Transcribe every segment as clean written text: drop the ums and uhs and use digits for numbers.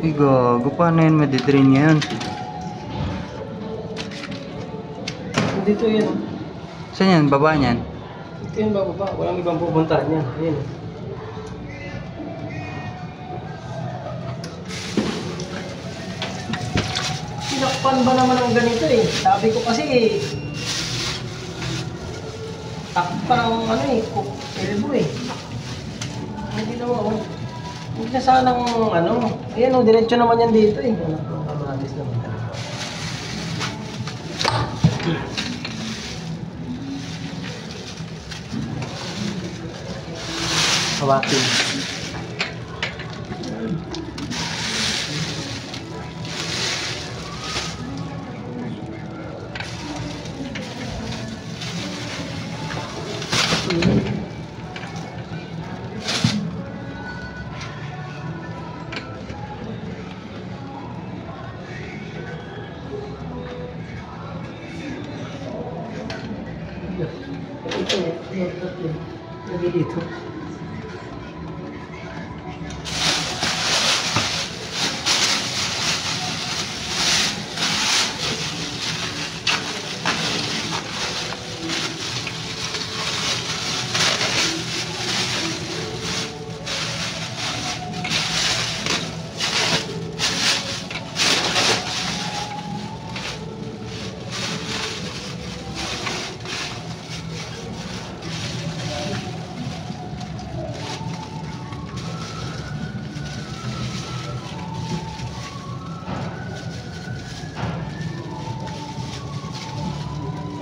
Ay, gago. Paano yan madidrain niya yun? Dito yan. Saan yan? Baba niyan? Ito yung bababa. Walang ibang pupuntahan yan. Ayan. Sinakpan ba naman ang ganito eh? Sabi ko kasi takpan ang ano eh. Elbow eh. Hindi na ako. Hindi na sanang ano. Ayan o, diretso naman yan dito eh. Kamatis naman talaga. Hawakin. Lagi dito.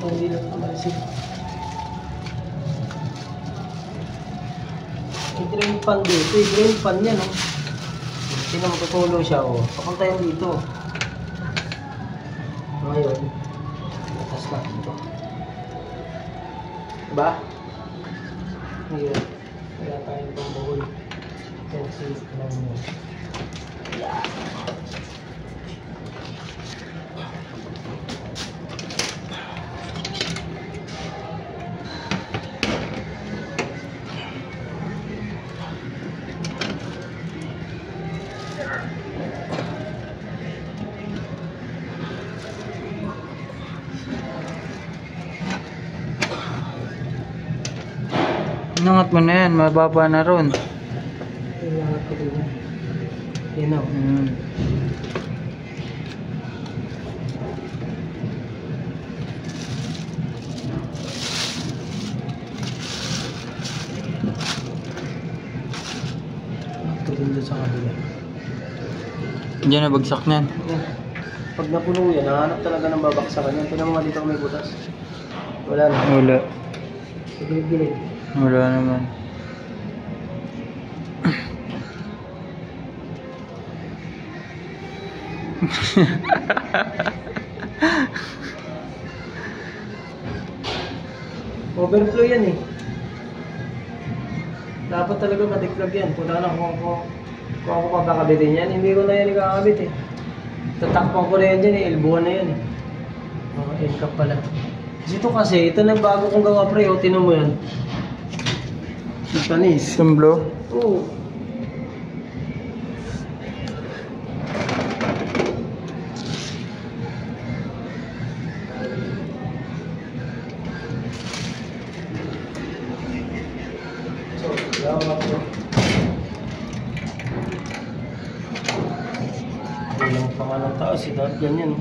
Hindi lang kamalasip. I-drain pan dito. I-drain pan yan, oh. Sino matutulo siya, oh. Papunta yan dito. Ngayon, atas na dito. Diba? Ngayon, wala tayong pambuhol. Kasi, lang mo. Yeah. Inangat mo na yan, mababa na ron. Inangat ko din yan. Yan o. Ito din dyan sa kabila. Diyan na bagsak niyan. Yan. Pag napuno yan, nahanap talaga ng babaksakan yan. Tignan mo nga dito may butas. Wala na. Wala. Gilid-gilid. Wala naman. Overflow yan eh. Dapat talaga matiklag yan. Kung ako papakabitin yan, hindi ko na yan ikakabit eh. Tatakpan ko na yan dyan eh. Elbow na yan eh. End cap pala. Dito kasi, ito nagbago kong gawa pre. O, tinan mo yan. Panis. Tumblo? Oo. So, gawa ko. Ilang pangalang tao, si Dad ganyan.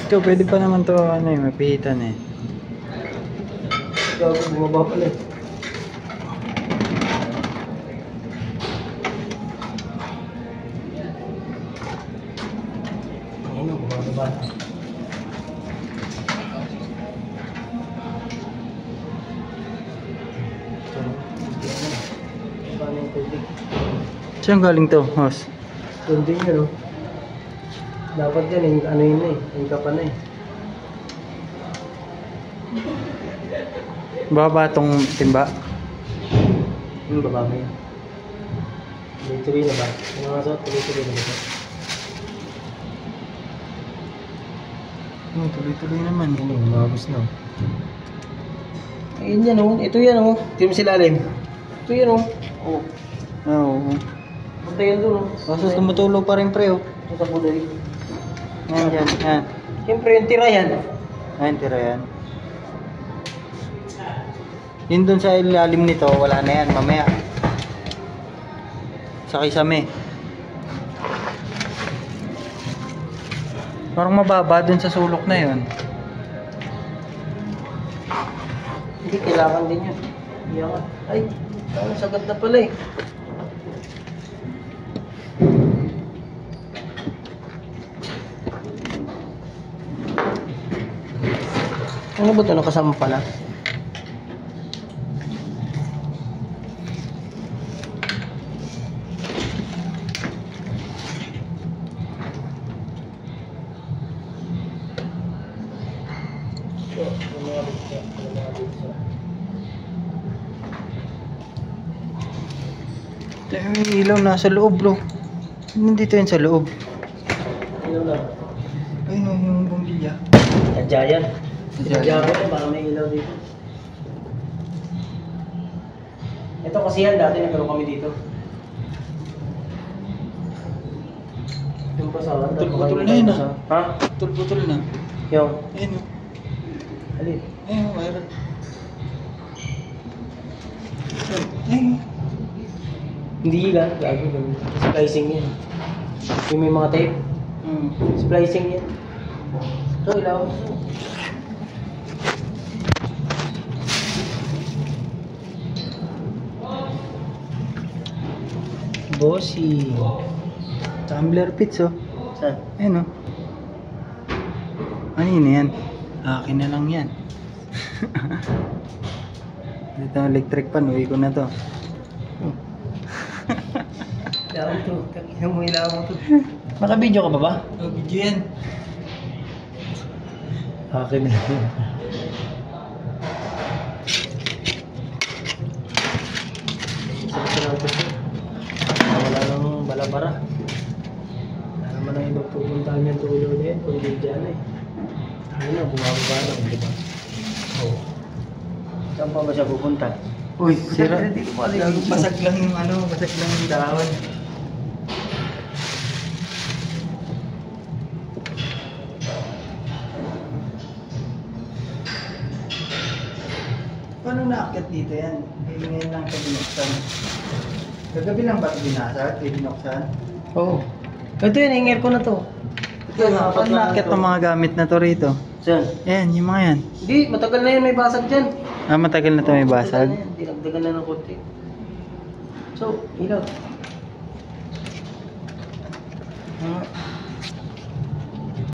Ito, pwede pa naman to ano eh, mapihitan eh. Gawa ko, bumaba pala eh. Ayun o, bumaba. Paano yung tubig? Saan galing to, Hoss? Doon din yun, no? Dapat yan, ano yun na eh. Yung kapa na eh. Baba tong timba. Yung baba mo yun. Tuloy-tuloy na ba? Yung mga suot, tuloy-tuloy na ba? Tuloy-tuloy naman. Ano, umabos na. Ayun yan, oh. Ito yan, oh. Ito yung silalim. Ito yan, oh. Oh. Oo. Punta yan doon. Kaso tumutulog pa rin pre oh. Sa buday. Yan dyan. Yan. Siyempre yung tira yan. Ayan, tira yan. Yun dun sa ilalim nito, wala na yan mamaya. Sa kisame. Parang mababa dun sa sulok na yun. Hindi, kailangan din yun. Iyangat. Ay, parang sagad na pala eh. Ano ba ito? Nakasama pala? Yung ilaw nasa loob bro. Nandito yun sa loob. Ilaw na. Ayun o, yung bumbilya. Sadya yan. Sadya Sadya yan. ko yan, baka may ilaw dito. Ito kasi yan, dati nagkaroon kami dito. Yung pasawan. Putol-putol na yun ah. Ha? Putol-putol na. Yung? Ayun o. Alin? Ayun o, mayroon. Ayun o. Hindi yan, gago. Splicing yan. Yung may mga tape. Splicing yan. Ito, ilaw. Bossy. Tumbler pits oh. Saan? Ayun o. Ano yun yan? Akin na lang yan. Dito ang electric pan, uwi ko na to. Ilaw ito. Kakina mo ilaw mo ito. Naka-video ka ba ba? Oh, video yan. Akin na. Sarap na ito. Wala nang balabara. Wala naman ang ibang pupuntahan niyang tulo na yan. Kung hindi dyan eh. Ano na, bumababa lang, di ba? Oo. Saan pa ba siya pupunta? Uy, sira. Hindi ko alam. Basag lang yung ano, basag lang yung dahon. Paano naakyat dito yan? Eh, ngayon lang ito binuksan. Kagabi lang ba ito binasag? Binuksan? Oo. Ito yun, hanger ko na to. Ito, paano naakyat ng mga gamit na to rito? Saan? Ayan, yung mga yan. Hindi, matagal na yun, may basag dyan. Ah, matagal na ito may basag. Dinagdagan na ng konti. So, ilaw.